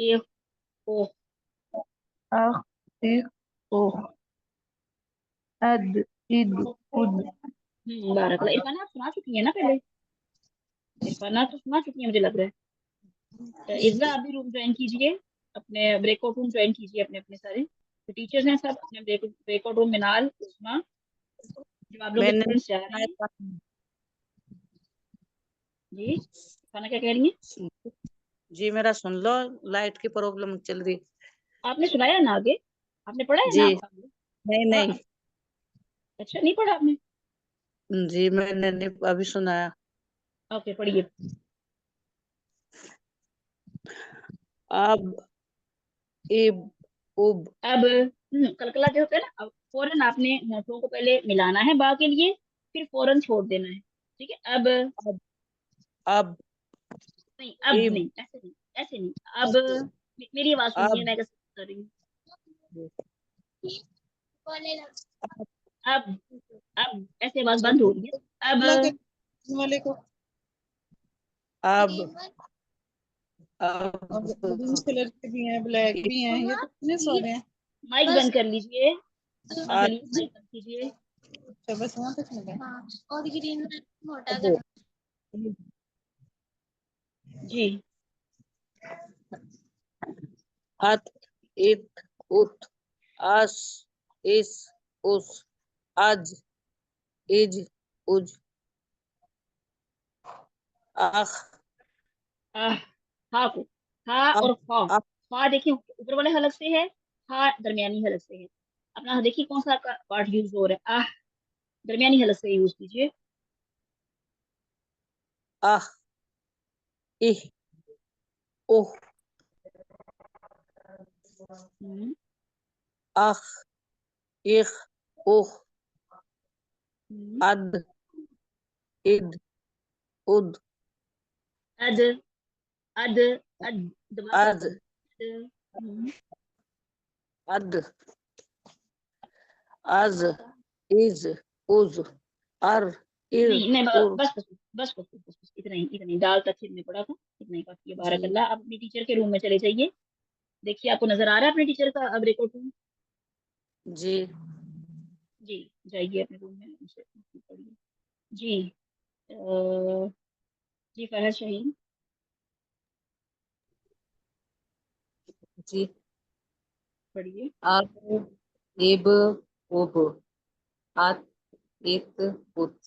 ए ओ आह इह उह अद इद उद बारक इरफाना आप सुना चुकी है ना पहले? इरफाना तो सुना चुकी है मुझे लग रहा है। इज़्ज़ा आप भी रूम ज्वाइन कीजिए, अपने ब्रेकआउट रूम ज्वाइन कीजिए, अपने अपने सारे जो टीचर्स हैं सब अपने ब्रेकआउट रूम मिनाल उस्मा, जो आप लोग के मैंने फोन से आ रही है। जी खाना क्या कह रही है? जी मेरा सुन लो, लाइट की प्रॉब्लम चल रही। आपने सुनाया ना आगे, आपने पढ़ा है जी ना? नहीं हाँ, नहीं अच्छा नहीं पढ़ा आपने? जी मैंने अभी सुनाया। ओके पढ़िए। अब इब उब अब कलकला जो होता है ना, अब फौरन आपने होठों को पहले मिलाना है बा के लिए, फिर फौरन छोड़ देना है। ठीक है, अब अब नहीं, अब इब नहीं, ऐसे नहीं, ऐसे नहीं। अब मेरी आवाज सुनिए, अब मैं कैसे कर रही हूँ। अब ऐसे आवाज बंद हो रही है। अब अब कलर के भी हैं, ब्लैक भी हैं, ये तो कितने सारे हैं। माइक बंद कर लीजिए, हाँ अब प्लीज माइक बंद कीजिए। अच्छा बस वहाँ तक मिला। और ग्रीन मोटा अब जी अत इत उत अस इस उस अज इज उज अख आह, हा को, हा अब और फा। अब फा देखिए ऊपर वाले हलक से है, हा दरमियानी हलक से है। अपना देखिए कौन सा आपका पार्ट यूज हो रहा है। आह दरमियानी हलक से यूज कीजिए। अह इह उह हम्म, अख इख उह हम्म, अद इद उद अद अद अद दबा कर अद पढ़ो। अद अज इज उज अर इर नहीं नहीं, उर बस इतना ही, इतना ही। दाल तक हमने पढ़ा था, इतना ही काफी है। बारक अल्लाह। आप अपने टीचर के रूम में चले जाइए। देखिए आपको नजर आ रहा है अपने टीचर का अब रिकॉर्ड रूम? जी जी जाइए अपने रूम में, उनसे पढ़िए। जी अ, जी फहद शहीन जी पढ़िए। अब इब उब अत इत उत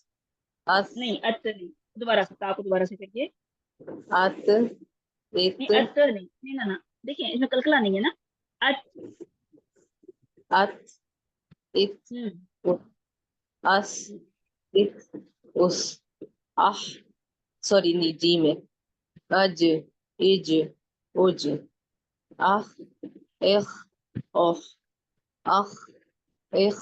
अस नहीं अत नहीं, दोबारा से आपको दोबारा से करिए। अत नहीं इत अत नहीं, नहीं ना ना, देखिए इसमें कलकला नहीं है ना। अत अत इत हम्म उत अस इत उस, आह, सॉरी नहीं, जी में, अज, इज, उज, आह, इख, ओह, आह, इख,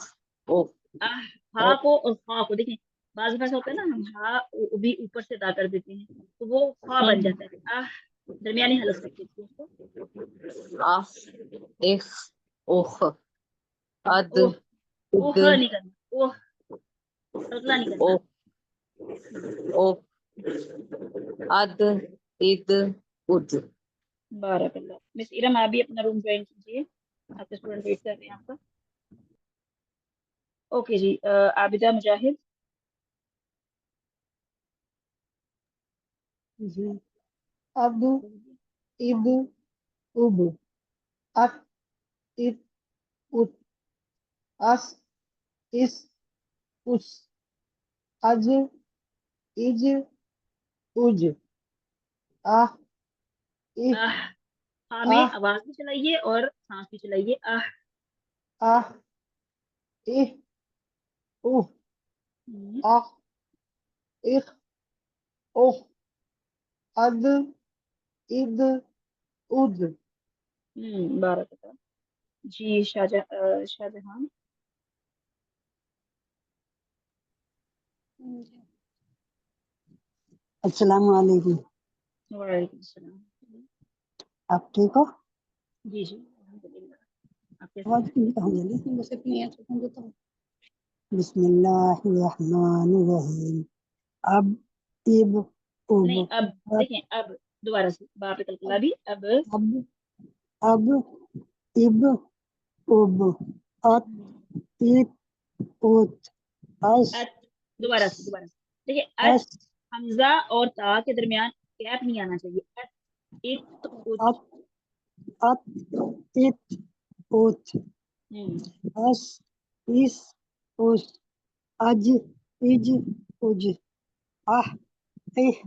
ओह। आह, हा को और खा को देखें, बाज भाषा होता है ना, हम हा भी ऊपर से अदा कर देते हैं तो वो खा बन जाता है। आह, दरमियानी हलक रखिए उसको। आह, इख, ओह, अद, ओह, इद, ओह नहीं करना, ओह तोतला नहीं करना। ओह, ओह, अद, इद, उद। बारकल्लाह। मिस इरम, आप भी अपना रूम ज्वाइन कीजिए, आपके स्टूडेंट वेट कर रहे हैं आपका। ओके जी, आबिदा मुजाहिद। जी। अब, इब, उब, अत, इत, उत, अस, इस, उस, अज, इज, उज, आह, इह, आह, हा में आह, आवाज भी चलाइए और सांस भी चलाइए। आह, आह, इह, उह, आह, इख, उह, अद, इद, उद। बारकल्लाह। जी शाहजहां। अस्सलाम वालेकुम। वालेकुम सलाम। आप ठीक हो? जी जी अल्हम्दुलिल्लाह। आप कैसे आवाज हैं? क्यों कहाँ जल्दी से बस इतनी है तो कौन देता हूँ। बिस्मिल्लाहिर्रहमानिर्रहीम। अब, इब, उब, नहीं, अब अत, देखें, अब दोबारा से बा पे कलकला भी। अब अब, अब, इब, उब, अत, इत, उत, अस, अत, दोबारा से देखिए, अत अस, हमजा और ता के दरमियान गैप नहीं आना चाहिए। अत, इत, उत। अत, अत, इत, उत, अस, इस, उस, अज, इज, उज, आह, इह,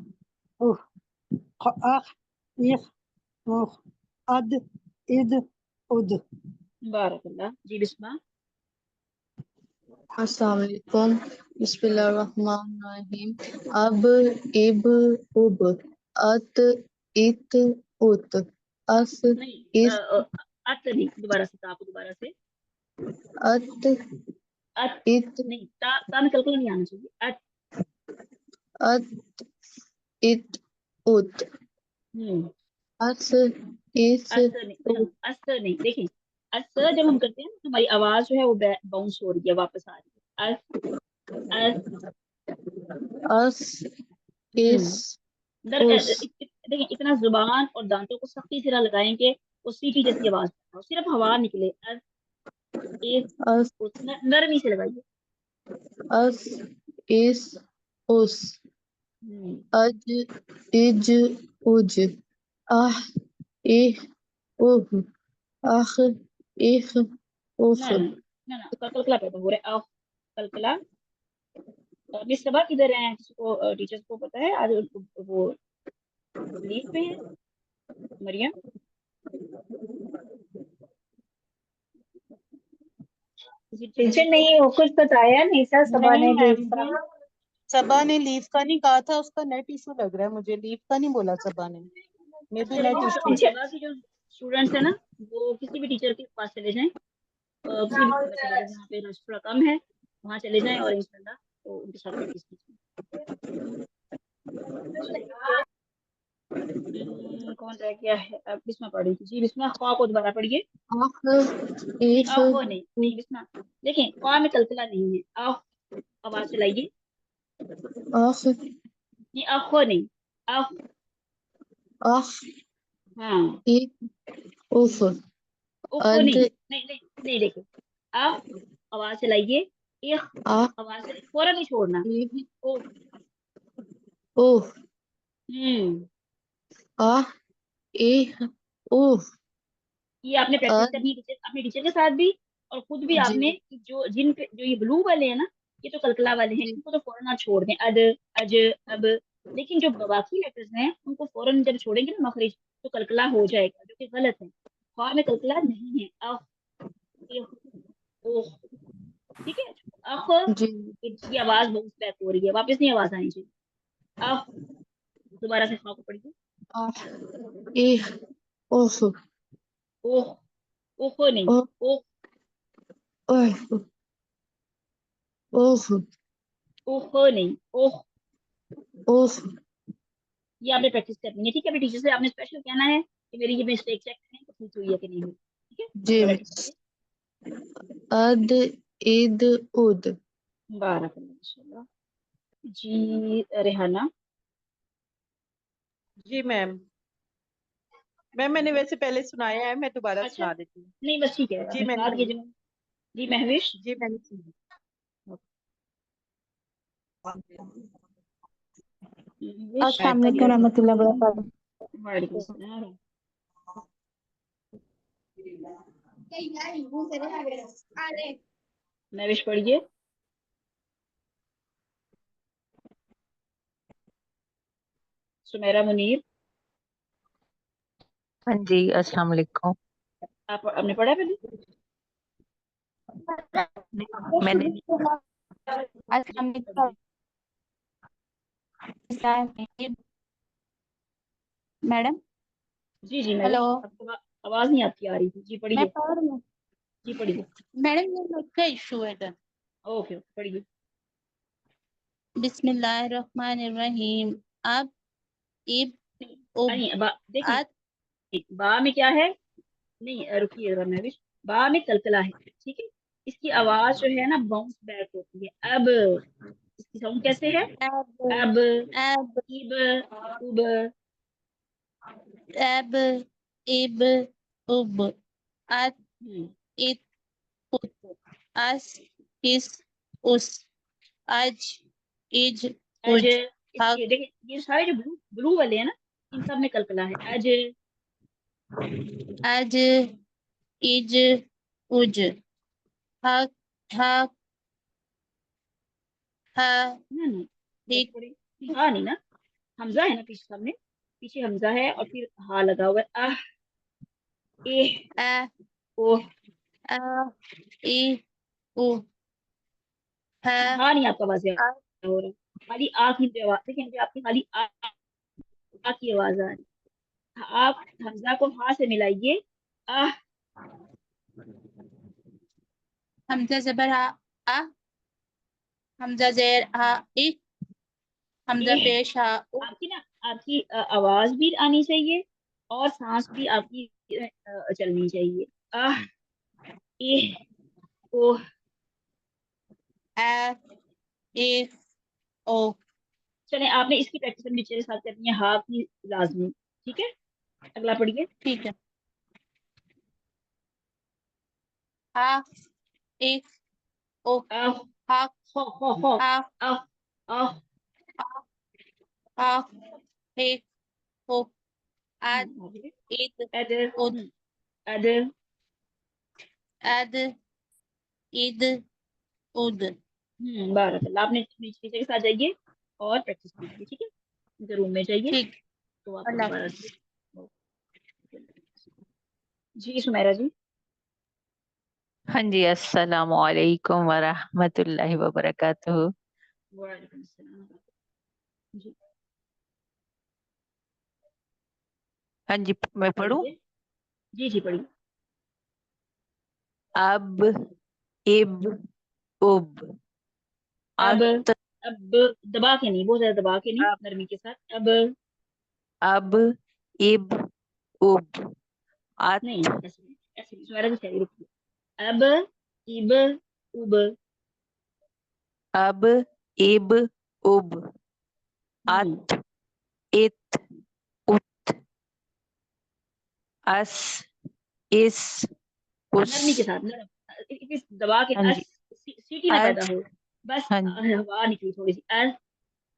उह, आह, इह, उह, अद, इद, उद। बारकल्लाह। जी बिस्मा। अस्सलाम वालेकुम। बिस्मिल्लाहिर्रहमानिर्रहीम। अब, इब, उब, अत, इत, उत, अस, नहीं, इस, अत नहीं, दोबारा से ता को दोबारा से। अत, अत इत, नहीं, ता में कलकल नहीं आना चाहिए। अत, अत, इत, उत, हम्म अस, इस, असर नहीं, उत, असर नहीं, देखें, असर जब हम करते हैं ना, हमारी आवाज जो है वो बाउंस हो रही है, वापस आ रही है। अस, अस, इस, उस। देखिए, इतना जुबान और दांतों को सख्ती से ना लगाएं कि वो सीटी जैसी आवाज ना हो, सिर्फ हवा निकले। अस, इस, अस, उस, नरमी से लगाइए। अस, इस, उस, अज, इज, उज, आह, इह, उह, आह, इह, उह। ना कलकला पैदा हो रहा है। कलकला। मिस सबा किधर है? किसी को टीचर्स को पता है? आज वो लीव पे है। मरियम। टीचर नहीं, वो कुछ बताया नहीं सर, सबा नहीं ने लीव मैम का। जी, सबा ने लीव का नहीं कहा था, उसका नेट इशू लग रहा है मुझे, लीव का नहीं बोला सबा ने, मे बी नेट इशू। सबा की जो स्टूडेंट्स है ना, वो किसी भी टीचर के पास चले जाएं, किसी भी स्कूल में चले जाएं जहाँ पे रश थोड़ा कम है, वहाँ चले जाएं और इंशाल्लाह तो उनके साथ प्रैक्टिस कीजिए। कौन रह गया है? अब बिस्मा पढ़ी थी। जी बिस्मा, ख्वा को दोबारा पढ़िए। नहीं, इह, आहो नहीं, नहीं बिस्मा, देखें ख्वा में कलकला नहीं है। आह, आवाज चलाइए। आह, नहीं, आहो नहीं, आह। आह, हाँ, इह, उफ, उफ अद, नहीं, नहीं नहीं नहीं, देखो, आह, आवाज चलाइए। इख, आह, आवाज फौरन नहीं छोड़ना। इह, ओ, उह, हम्म आह, इह, उह, ये आपने प्रैक्टिस अद। करनी है टीचर, अपने टीचर के साथ भी और खुद भी जी आपने। जो जिन पे जो ये ब्लू वाले हैं ना, ये तो कलकला वाले हैं, जी इनको तो फौरन आप छोड़ दें। अद, अज, अब। लेकिन जो बाकी लेटर्स हैं उनको फौरन जब छोड़ेंगे ना मखरिज, तो कलकला हो जाएगा, जो कि गलत है। ख्वा में कलकला नहीं है। अ, इख, उख, ठीक है। अख, जी ये आवाज बहुत बैक हो रही है, वापस नहीं आवाज आनी चाहिए। अख, दोबारा से खा को पढ़िए। आह इह उफ ओह, ओह नहीं, उफ ओह, उफ उफ ओह नहीं, ओह। उफ ये आपने प्रैक्टिस करनी है, ठीक है। अपने टीचर से आपने स्पेशल कहना है कि मेरी ये मिस्टेक चेक करें तो ठीक हुई है कि नहीं हुई, ठीक है। जी दोबारा मिस। टीचर से। अद इद उद बारकल्लाह माशाल्लाह। जी रेहाना। जी मैम। मैम मैंने वैसे पहले सुनाया है, मैं दोबारा अच्छा, सुना देती हूँ। नहीं बस ठीक है, जी आपने मैंने सुना दिया सुनी। जो। जी महविश। जी मैंने सुनी। महविश आयत अस्सलाम वालेकुम नंबर रहमतुल्लाहि व बरकातहू। वालेकुम सलाम। महविश पढ़िए। सुमेरा मुनीर। हाँ जी, अस्सलाम वालेकुम। आप आपने पढ़ा पहले? मैंने अस्सलाम पढ़िए। वालेकुम मैडम। जी जी हेलो, महविश, आपको आवाज नहीं आपकी आ रही थी। जी मैं पढ़िए। पढ़ रही हूँ। जी पढ़िए। मैडम ये नेट का इशू है इधर। ओके पढ़िए। बिस्मिल्लाहिर्रहमानिर्रहीम। अब इब उब नहीं देखिए, अद बा में क्या है? नहीं रुकिए जरा महविश। बा में कलकला है, ठीक है। इसकी आवाज जो है ना बाउंस बैक होती है। अब इसकी साउंड कैसे है? अब अब, अब इब, उब। अब इब उब अद इत उत अस इस उस अज इज अज, उज हक इसके देखिए ये सारे जो ब्लू ब्लू वाले हैं ना, इन सब में कलकला है। अज, अज इज उज हक हक हा ना ना, बस हिक थोड़ी हाँ नहीं ना, हमजा है ना पीछे, सामने पीछे हमजा है और फिर हा लगा हुआ है। आह, ए, आ ओ। आ ई उ हा हाँ नहीं, आपका आवाज आ हो रहा है। खाली आ की जो आवाज, देखिए मुझे आपकी खाली आ की आवाज आ रही है। आप हमजा को हा से मिलाइए। आह, हमजा जबर हा आ हमजा जेर हा ई हमजा ए। पेश हा उ आपकी ना, आपकी आवाज भी आनी चाहिए और सांस भी आपकी चलनी चाहिए। आह, ए, ओ। आ ई ओ। चले, आपने इसकी प्रैक्टिस नीचे के साथ करनी है, हा की लाजमी, ठीक है। अगला पढ़िए। ठीक है। हा ई ओ आह, हा हो हा आह, आह। हा हे हो आद आगे। ईद अद, उद अद। अद ईद उद। बारकल्लाह। आपने नीचे के साथ जाइए और प्रैक्टिस कीजिए, ठीक है। इनके रूम में जाइए ठीक। तो आपको अल्लाह दोबारा हाफिज। से। जी सुमेरा जी। हाँ जी, अस्सलाम वालेकुम व रहमतुल्लाहि व बरकातुहू। वालेकुम सलाम। जी हाँ जी, मैं पढ़ूं। पढ़िए। जी जी पढ़िए। अब इब उब अब, अत अब दबा के नहीं, बहुत ज्यादा दबा के नहीं, अब नरमी के साथ। अब अब इब उब नहीं, अत ऐसे नहीं, सुमेरा जी सही रुकिए। अब, इब, उब। अब इब उब अत इत उत अस इस उस। नरमी के साथ, नरम, दबा के हाँ जी। सीटी ना पैदा अज हो, बस हाँ हवा निकली थोड़ी सी। अस,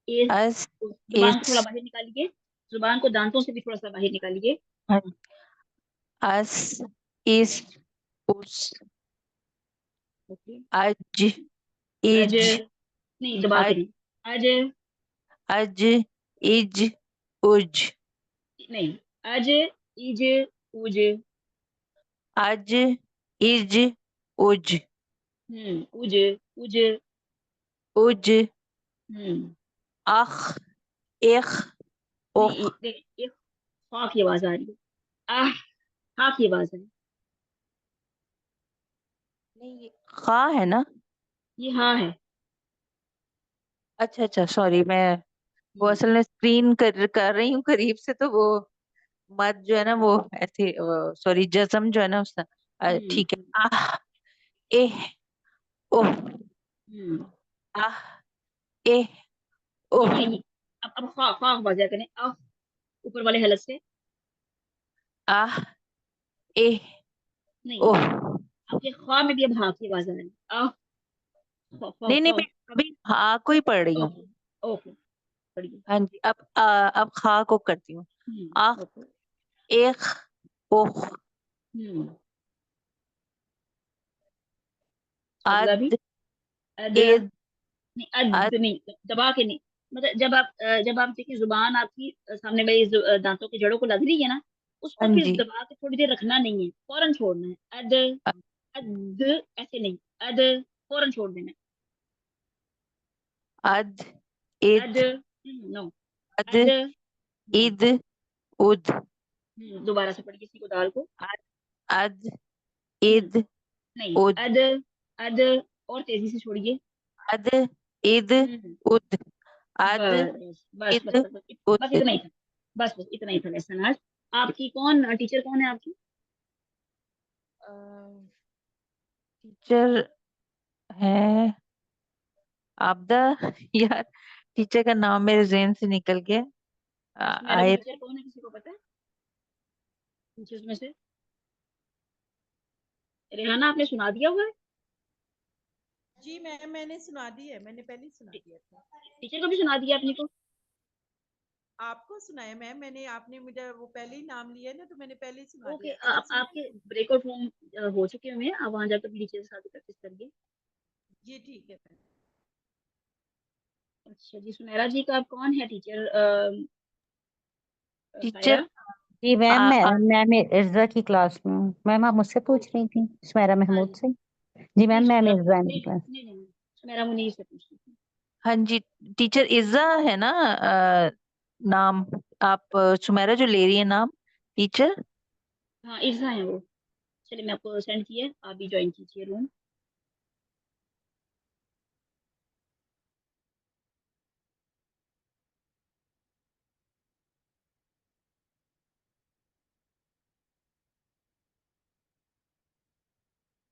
इस, अस जुबान को थोड़ा इस बाहर निकालिए, जुबान को दांतों से भी थोड़ा सा बाहर निकालिए। हाँ जी। अस इस उस ओके। अज अज, इज नहीं दबा के अज नहीं। अज, अज इज उज नहीं, अज, इज, उज। अज इज उज उज उज उज, अख, इख, उख। नहीं देख एक खा की आवाज आ रही है। आह खा की आवाज है। नहीं, ये खा है ना? ये हाँ है। अच्छा अच्छा, सॉरी, मैं वो असल में स्क्रीन कर रही हूँ करीब से, तो वो मत जो है ना वो ऐसे, सॉरी, जज्म जो है ना उसका। ठीक है। आह, एह, ओह, आह, एह, ओह। ये अब खा आवाज आ करें आह ऊपर वाले हलक से। आह, एह, नहीं ओह। आपके खा में भी अब हाँ की आवाज आ रही है। आह खा नहीं नहीं, खा। मैं अभी हा को ही पढ़ रही हूँ। ओके ओके बढ़िया। हाँ जी, अब खा को करती हूँ। आह, ओके। एह, ओह, अगला भी अद, अद इद, नहीं अद अद, नहीं दबा के नहीं। मतलब जब आप देखिए जुबान आपकी सामने वाली दांतों की जड़ों को लग रही है ना, उसको हाँ फिर जी। दबा के थोड़ी देर रखना नहीं है, फौरन छोड़ना है। अद अद ऐसे नहीं। अद फौरन छोड़ देना अद, है। इद, नो अद, अद इद, उद। दोबारा से पढ़िए इसी को दाल को। अद, अद, हम्म, इद, नहीं उद। अद और तेजी से छोड़िए। अद, इद, हम्म, उद। अद, बस बस बस इद, बस बस, बस उद। इतना ही था। बस बस इतना ही था लेसन आज। आपकी कौन टीचर कौन है आपकी? टीचर है आपदा। यार, टीचर का नाम मेरे जहन से निकल गया। मेरा आय। टीचर कौन है किसी को पता है टीचर्स में से? रेहाना आपने सुना दिया हुआ है? जी मैम, मैंने सुना दी है, मैंने पहले ही सुना दिया था। टीचर को भी सुना दिया अपने को? आपको सुनाया मैम मैंने, आपने मुझे वो पहले ही नाम लिया है ना, तो मैंने पहले ही सुना ओके दिया। अगर सुना आपके ब्रेकआउट रूम हो चुके हुए हैं, आप वहां जाकर टीचर के साथ प्रैक्टिस करिए। ये ठीक है मैम। अच्छा जी, सुनैरा जी का आप कौन है टीचर? टीचर। सायरा। जी मैम, आ, आ, मैं मिर्जा की क्लास में हूँ। मैम आप मुझसे पूछ रही थी सुमेरा हाँ महमूद जी। से। जी नहीं मैम, मैं सुनैरा मिर्जा की नहीं क्लास। नहीं नहीं नहीं, सुनैरा मुनीर से पूछ रही थी। हाँ जी, टीचर इज्जा है ना? नाम, आप सुमेरा जो ले रही है नाम, टीचर। हाँ इर्जा है वो। चलिए मैं आपको सेंड किया, आप भी ज्वाइन कीजिए रूम।